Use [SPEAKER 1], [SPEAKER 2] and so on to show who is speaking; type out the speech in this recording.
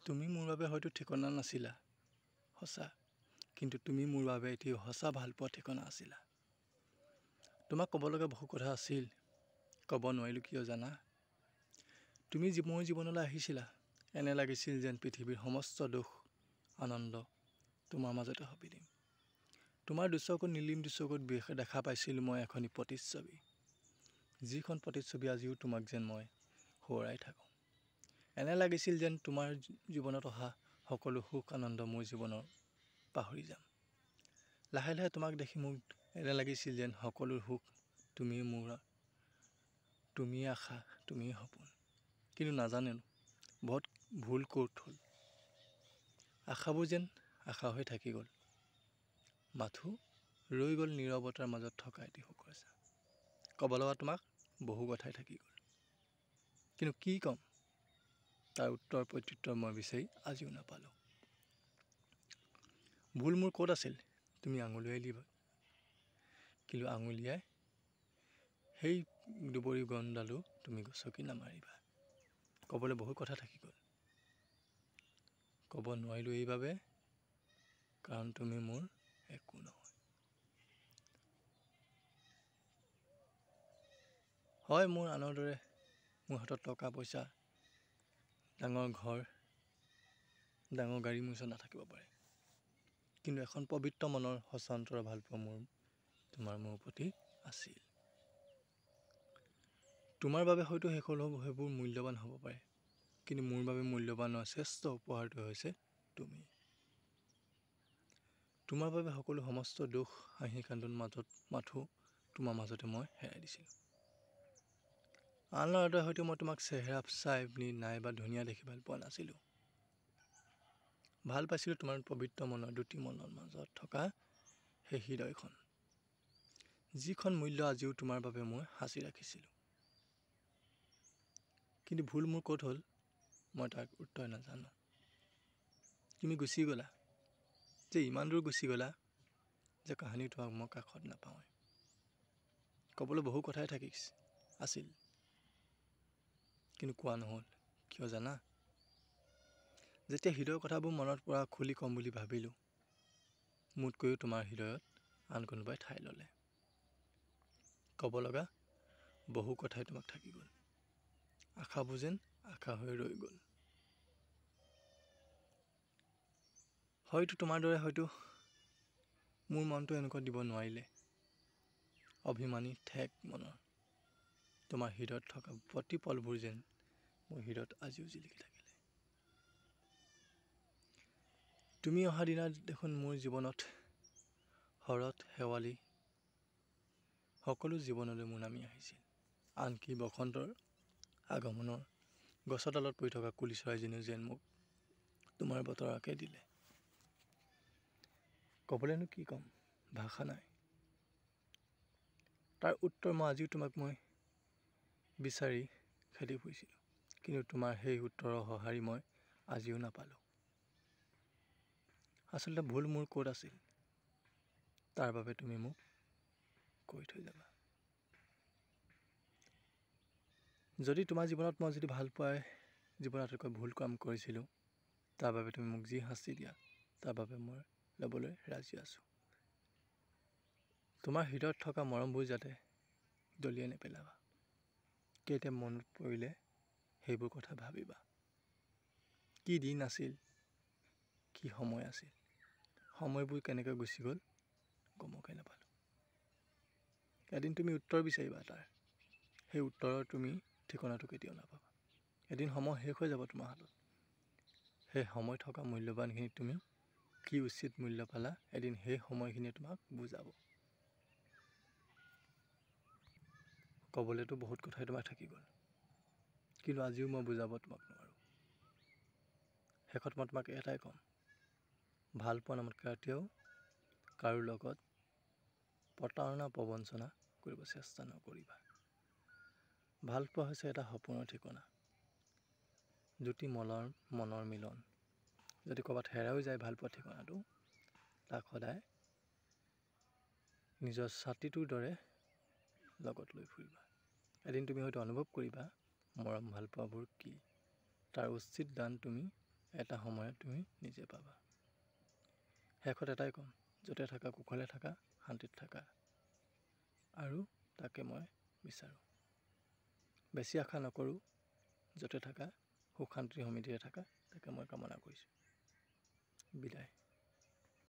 [SPEAKER 1] তুমি মোৰ বাবে হয়তো ঠিকনা নাছিলা সঁচা, কিন্তু তুমি মোৰ বাবে এটি সঁচা ভালপোৱা ঠিকনা আছিলা। তোমাক ক'ব লগা বহু কথা আছিল, ক'ব নোৱাৰিলোঁ কিয় জানা? তুমি মোৰ জীৱনলৈ আহিছিলা, এনে লাগিছিল যেন পৃথিৱীৰ সমস্ত দুখ আনন্দ তোমাৰ মাজতে সঁপি দিম। তোমাৰ দুচকুত নীলিম দুচকুত দেখা পাইছিলোঁ মই এখনি প্ৰতিচ্ছবি, যিখন প্ৰতিচ্ছবি আজিও তোমাক যেন মই সোঁৱৰাই থাকোঁ। এনে লাগিছিল যেন তোমাৰ জীৱনত অহা সকলো সুখ আনন্দ মোৰ জীৱনৰ পাহৰি যাম। লাহে লাহে তোমাক দেখি মোক এনে লাগিছিল যেন সকলো সুখ তুমিয়ে মোৰ, তুমিয়ে আশা, তুমিয়ে সপোন। কিন্তু নাজানো বহুত ভুল ক'ত হ'ল। আশাবোৰ যেন আশা হৈ থাকি গ'ল, মাথো ৰৈ গ'ল নীৰৱতাৰ মাজত থকা এটি শোকৰ ছাঁ। ক'ব লগা তোমাক বহু কথাই থাকি গ'ল, কিন্তু কি ক'ম তাৰ উত্তৰ প্ৰত্যুত্তৰ মই বিচাৰি আজিও নাপালোঁ। ভুল মোৰ ক'ত আছিল তুমি আঙুলিয়াই দিবা, কিন্তু আঙুলিয়াই সেই দুবৰি গছডালো তুমি গছকি নামাৰিবা। ক'বলৈ বহু কথা থাকি গ'ল, ক'ব নোৱাৰিলোঁ এইবাবে কাৰণ তুমি মোৰ একো নহয়। হয়, মোৰ আনৰ দৰে মোৰ হাতত টকা পইচা, ডাঙৰ ঘৰ, ডাঙৰ গাড়ী মোৰ ওচৰত নাথাকিব পাৰে, কিন্তু এখন পবিত্ৰ মনৰ সঁচা অন্তৰৰ ভালপোৱা তোমাৰ মোৰ প্ৰতি আছিল। তোমাৰ বাবে হয়তো সেইবোৰ মূল্যৱান হ'ব পাৰে, কিন্তু মোৰ বাবে মূল্যৱানৰ শ্ৰেষ্ঠ উপহাৰটো হৈছে তুমি। তোমাৰ বাবে সকলো সমস্ত দুখ হাঁহি কান্দোন মাথো তোমাৰ মাজতে মই হেৰাই দিছিলোঁ। আন ল'ৰাৰ দৰে হয়তো মই তোমাক চেহেৰা চাই পিনি নাইবা ধুনীয়া দেখি ভাল পোৱা নাছিলোঁ। ভাল পাইছিলোঁ তোমাৰ পবিত্ৰ মনৰ দুটি মনৰ মাজত থকা সেই হৃদয়খন, যিখন মূল্য আজিও তোমাৰ বাবে মই সাঁচি ৰাখিছিলোঁ। কিন্তু ভুল মোৰ ক'ত হ'ল মই তাৰ উত্তৰ নাজানো। তুমি গুচি গ'লা যে ইমান দূৰ গুচি গ'লা যে কাহানি তোমাক মই কাষত নাপাওঁৱে। ক'বলৈ বহু কথাই আছিল, কিন্তু কোৱা নহ'ল কিয় জানা? যেতিয়া হৃদয়ৰ কথাবোৰ মনত পৰা খুলি ক'ম বুলি ভাবিলোঁ, মোতকৈও তোমাৰ হৃদয়ত আন কোনোবাই ঠাই ল'লে। ক'ব লগা বহু কথাই তোমাক থাকি গ'ল, আশাবোৰ যেন আশা হৈ ৰৈ গ'ল। হয়তো তোমাৰ দৰে হয়তো মোৰ মনটো এনেকুৱা দিব নোৱাৰিলে, অভিমানী ঠেক মনৰ তোমাৰ হৃদয়ত থকা প্ৰতি পলবোৰ যেন মোৰ হৃদয়ত আজিও জিলিকি থাকিলে। তুমি অহা দিনা দেখোন মোৰ জীৱনত শৰৎ শেৱালি সকলো জীৱনলৈ মোৰ নামি আহিছিল, আনকি বসন্তৰ আগমনৰ গছৰ তলত পৰি থকা কুলি চৰাইজনীও যেন মোক তোমাৰ বতৰাকে দিলে। ক'বলৈনো কি ক'ম, ভাষা নাই। তাৰ উত্তৰ মই আজিও তোমাক বিচাৰি খেদি ফুৰিছিলোঁ, কিন্তু তোমাৰ সেই উত্তৰৰ সঁহাৰি মই আজিও নাপালোঁ। আচলতে ভুল মোৰ ক'ত আছিল তাৰ বাবে তুমি মোক কৈ থৈ যাবা। যদি তোমাৰ জীৱনত মই যদি ভাল পাই জীৱনত আটাইতকৈ ভুল কাম কৰিছিলোঁ, তাৰ বাবে তুমি মোক যি শাস্তি দিয়া তাৰ বাবে মই ল'বলৈ ৰাজি আছোঁ। তোমাৰ হৃদয়ত থকা মৰমবোৰ যাতে দলিয়াই নেপেলাবা, কেতিয়া মনত পৰিলে সেইবোৰ কথা ভাবিবা। কি দিন আছিল, কি সময় আছিল, সময়বোৰ কেনেকৈ গুচি গ'ল গমকে নাপালোঁ। এদিন তুমি উত্তৰ বিচাৰিবা সেই উত্তৰৰ তুমি ঠিকনাটো কেতিয়াও নাপাবা। এদিন সময় শেষ হৈ যাব তোমাৰ হাতত, সেই সময় থকা মূল্যৱানখিনি তুমি কি উচিত মূল্য পালা এদিন সেই সময়খিনিয়ে তোমাক বুজাব। ক'বলৈতো বহুত কথাই তোমাক থাকি গ'ল, কিন্তু আজিও মই বুজাব তোমাক নোৱাৰোঁ। শেষত মই তোমাক এটাই ক'ম, ভাল পোৱা নামত কেতিয়াও কাৰো লগত প্ৰতাৰণা প্ৰবঞ্চনা কৰিব চেষ্টা নকৰিবা। ভাল পোৱা হৈছে এটা সপোনৰ ঠিকনা, দুটি মনৰ মিলন। যদি ক'ৰবাত হেৰাইও যায় ভাল পোৱা ঠিকনাটো, তাক সদায় নিজৰ ছাতিটোৰ দৰে লগত লৈ ফুৰিবা। এদিন তুমি হয়তো অনুভৱ কৰিবা মৰম ভাল পোৱাবোৰ কি, তাৰ উচিত দান তুমি এটা সময়ত তুমি নিজে পাবা। শেষত এটাই ক'ম, য'তে থাকা কুশলে থাকা, শান্তিত থাকা, আৰু তাকে মই বিচাৰোঁ। বেছি আশা নকৰোঁ, য'তে থাকা সুখ শান্তি সমৃদ্ধিৰে থাকা, তাকে মই কামনা কৰিছোঁ। বিদায়।